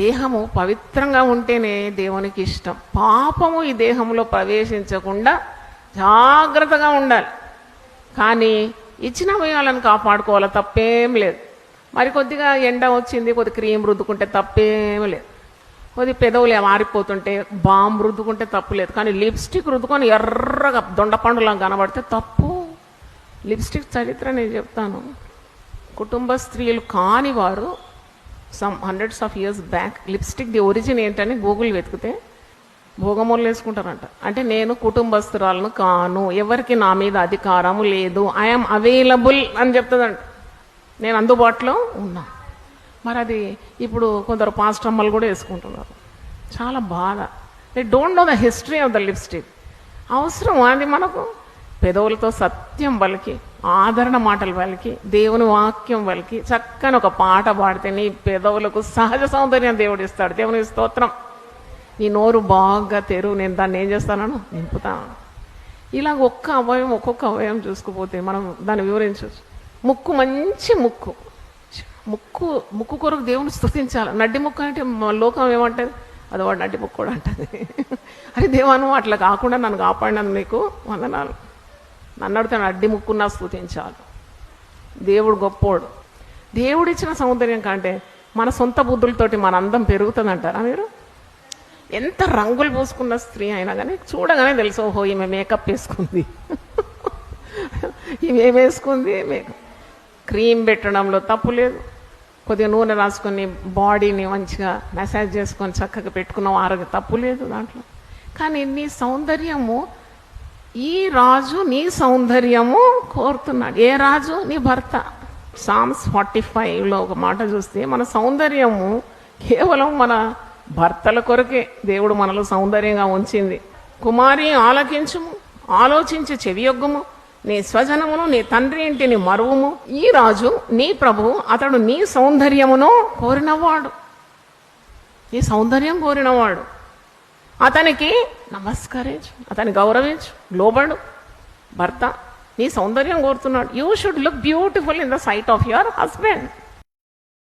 దేహము పవిత్రంగా ఉంటేనే దేవునికి ఇష్టం. పాపము ఈ దేహంలో ప్రవేశించకుండా జాగ్రత్తగా ఉండాలి. కానీ ఇచ్చిన అవయవాలను కాపాడుకోవాలి, తప్పేం లేదు. మరి కొద్దిగా ఎండ వచ్చింది, కొద్ది క్రీమ్ రుద్దుకుంటే తప్పేం లేదు. కొద్ది పెదవులు మారిపోతుంటే బామ్ రుద్దుకుంటే తప్పు లేదు. కానీ లిప్స్టిక్ రుద్దుకొని ఎర్రగా దొండపండులా కనబడితే తప్పు. లిప్స్టిక్ చరిత్ర నేను చెప్తాను. కుటుంబ స్త్రీలు కాని వారు some hundreds of years back lipstick the origin ఏంటని గూగుల్ వెతికితే భోగమూలు వేసుకుంటారంట. అంటే నేను కుటుంబస్తురాలను కాను, ఎవరికి నా మీద అధికారము లేదు, ఐఎమ్ అవైలబుల్ అని చెప్తుందంట. నేను అందుబాటులో ఉన్నా. మరి అది ఇప్పుడు కొందరు పాస్టమ్మలు కూడా వేసుకుంటున్నారు. చాలా బాధ. They don't know the history of the lipstick. అవసరం అది మనకు. పెదవులతో సత్యం పలికి, ఆదరణ మాటలు పలికి, దేవుని వాక్యం పలికి, చక్కని ఒక పాట పాడితే నీ పెదవులకు సహజ సౌందర్యం దేవుడు ఇస్తాడు. దేవునికి స్తోత్రం. నీ నోరు బాగా తెరువు, నేను దాన్ని ఏం చేస్తాను, నింపుతాను. ఇలాగ ఒక్కొక్క అవయవం చూసుకుపోతే మనం దాన్ని వివరించవచ్చు. ముక్కు, మంచి ముక్కు. ముక్కు కొరకు దేవుని స్తుతించాలి. నడ్డి ముక్కు అంటే లోకం ఏమంటుంది, అది వాడు నడ్డి ముక్కు కూడా అంటుంది. అరే దేవాను, అట్లా కాకుండా నన్ను కాపాడినందు నీకు వందనాలు. నన్ను అడితే నడ్డి ముక్కున్నా స్తుతించాలి. దేవుడు గొప్పోడు. దేవుడిచ్చిన సౌందర్యం కంటే మన సొంత బుద్ధులతోటి మన అందం పెరుగుతుంది అంటారా మీరు? ఎంత రంగులు పూసుకున్న స్త్రీ అయినా కానీ చూడగానే తెలుసు, ఓహో ఈమె మేకప్ వేసుకుంది, ఈమె వేసుకుంది. క్రీమ్ పెట్టడంలో తప్పు లేదు. కొద్దిగా నూనె రాసుకొని బాడీని మంచిగా మసాజ్ చేసుకొని చక్కగా పెట్టుకున్నాం, ఆరోగ్య తప్పు లేదు దాంట్లో. కానీ నీ సౌందర్యము, ఈ రాజు నీ సౌందర్యము కోరుతున్నాడు. ఏ రాజు? నీ భర్త. సామ్స్ 45లో ఒక మాట చూస్తే మన సౌందర్యము కేవలం మన భర్తల కొరకే దేవుడు మనలో సౌందర్యంగా ఉంచింది. కుమారి ఆలకించుము, ఆలోచించి చెవియొగ్గుము, నీ స్వజనమును నీ తండ్రి ఇంటిని మరువుము. ఈ రాజు నీ ప్రభువు, అతడు నీ సౌందర్యమును కోరినవాడు, నీ సౌందర్యం కోరినవాడు. అతనికి నమస్కరించు, అతన్ని గౌరవించు, లోబడు. భర్త నీ సౌందర్యం కోరుతున్నాడు. You should look beautiful in the sight of your husband.